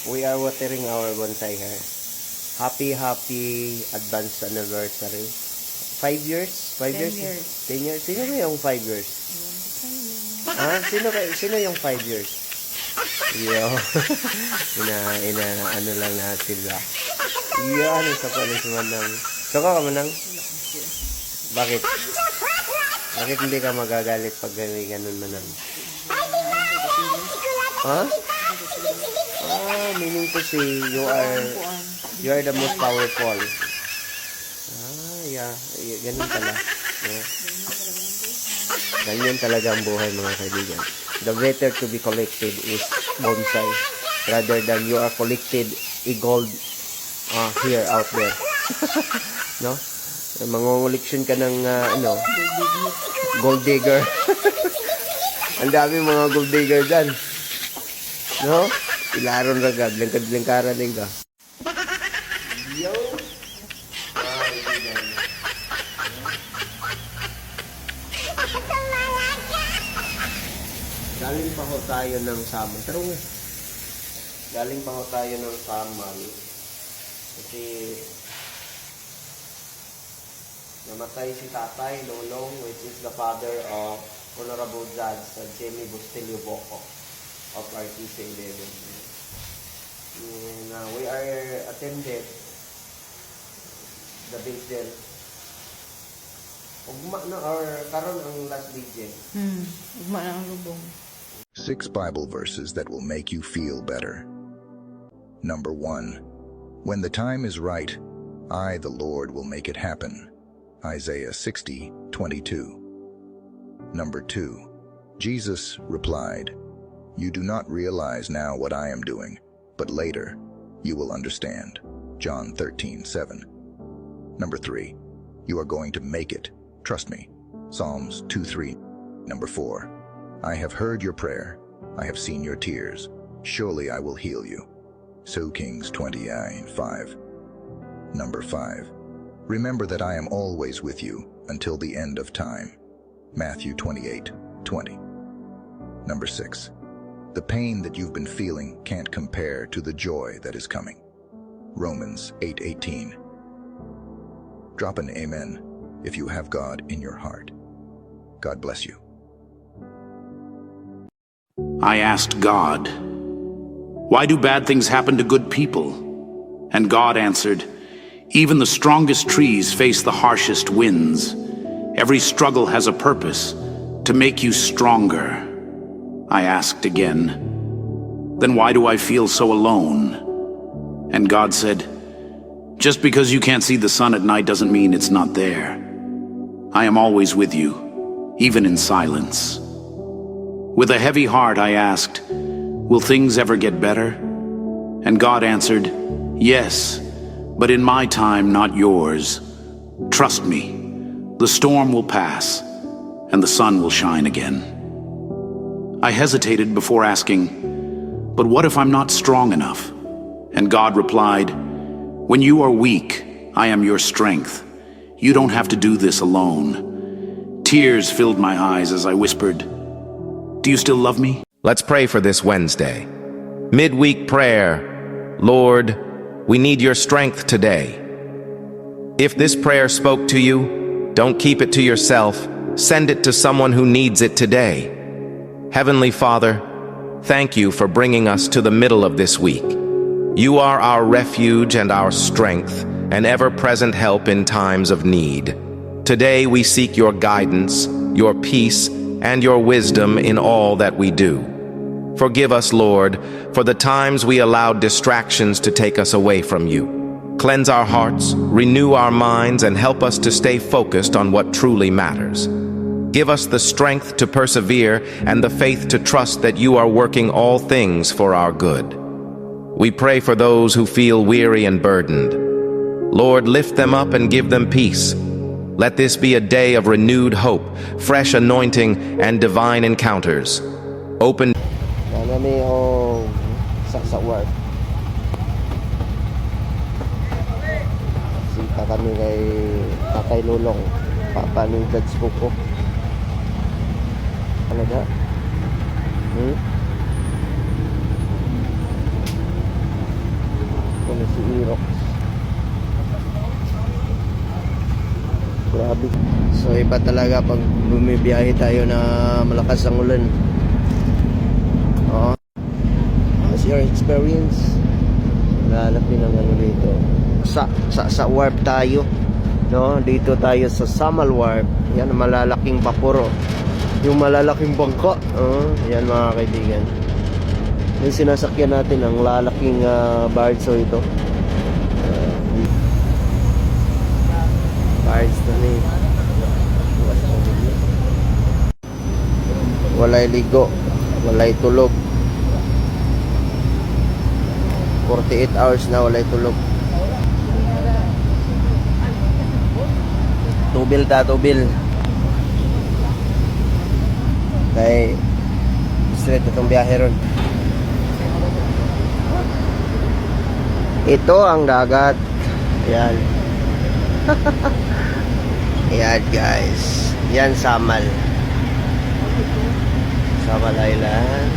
We are watering our bonsai here. Happy advanced anniversary. 5 years? 5 years? 10 years? Sino ba yung 5 years? Sino yung 5 years? Yo. Ano lang natin ba? Yan, isa pa rin sa manang. Saka ka manang? Bakit? Bakit hindi ka magagalit pag ganun manang? Ha? Meaning to say, you are the most powerful. Yeah. Ganun pala. Yeah. Ganyan talaga ang buhay, mga kaibigan. The better to be collected is bonsai rather than you are collected a gold here out there. No? Mangunguliksyon ka ng gold digger. Ang dami mga gold digger dyan. No? Ilaron ragad, lengkad-lengkaran din ka. Yo! Galing pa ho tayo ng saman. Pero nga, galing pa ho tayo ng saman. Kasi namatay si Tatay Lolong, which is the father of Honorable Judge Jimmy Bustilio Boco of RTC 11. And we are attended the vigil. Ugma na or karon ang last vigil. Ugma na ang lubong. 6 Bible verses that will make you feel better. Number 1. When the time is right, I, the Lord, will make it happen. Isaiah 60:22. Number 2. Jesus replied, You do not realize now what I am doing, but later you will understand. John 13:7. Number 3. You are going to make it. Trust me. Psalms 2:3. Number 4. I have heard your prayer. I have seen your tears. Surely I will heal you. 2 Kings 20:5. Number 5. Remember that I am always with you until the end of time. Matthew 28:20. Number 6. The pain that you've been feeling can't compare to the joy that is coming. Romans 8:18. Drop an amen if you have God in your heart. God bless you. I asked God, why do bad things happen to good people? And God answered, even the strongest trees face the harshest winds. Every struggle has a purpose, to make you stronger. I asked again, then why do I feel so alone? And God said, just because you can't see the sun at night doesn't mean it's not there. I am always with you, even in silence. With a heavy heart I asked, will things ever get better? And God answered, yes, but in my time, not yours. Trust me, the storm will pass, and the sun will shine again. I hesitated before asking, but what if I'm not strong enough? And God replied, when you are weak, I am your strength. You don't have to do this alone. Tears filled my eyes as I whispered, do you still love me? Let's pray for this Wednesday. Midweek prayer. Lord, we need your strength today. If this prayer spoke to you, don't keep it to yourself. Send it to someone who needs it today. Heavenly Father, thank you for bringing us to the middle of this week. You are our refuge and our strength, an ever-present help in times of need. Today we seek your guidance, your peace, and your wisdom in all that we do. Forgive us, Lord, for the times we allowed distractions to take us away from you. Cleanse our hearts, renew our minds, and help us to stay focused on what truly matters. Give us the strength to persevere and the faith to trust that you are working all things for our good. We pray for those who feel weary and burdened. Lord, lift them up and give them peace. Let this be a day of renewed hope, fresh anointing, and divine encounters. Open. Nami sa work. Sita kami kay Tatay Lolong, Papa ni Judge Boco. Talaga? purok. Grabe. So iba talaga pag bumibiyahe tayo na malakas ang ulan. Oo. How's your experience? Lalapin ang ano dito. Sa warp tayo. No, dito tayo sa Samal Warp. Yan malalaking vapor. Yung malalaking bangka. Yan mga kaibigan. Yung sinasakyan natin ang lalaking barge ito. Barge na ni. Walay ligo, walay tulog. 48 hours na walay tulog. Tubil. Kay straight itong biyahe ron. Ito ang dagat. Ayan. Ayan guys. Yan Samal. Samal Island.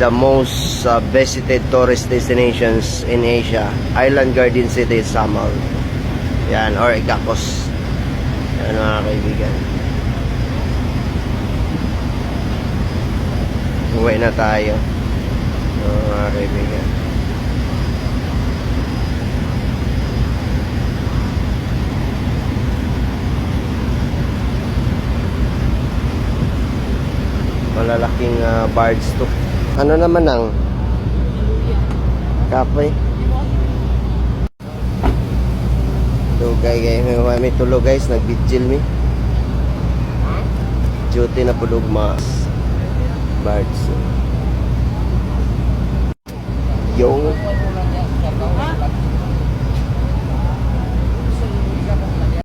The most visited tourist destinations in Asia. Island Garden City, Samal. Yan, or Icacos. Yan mga kaibigan. Uwi na tayo. Mga kaibigan. Malalaking barge to. Ano naman ang kape? Tugay guys, may tulog guys, nag-vigil mi. Duty na pulog mas barge. Yung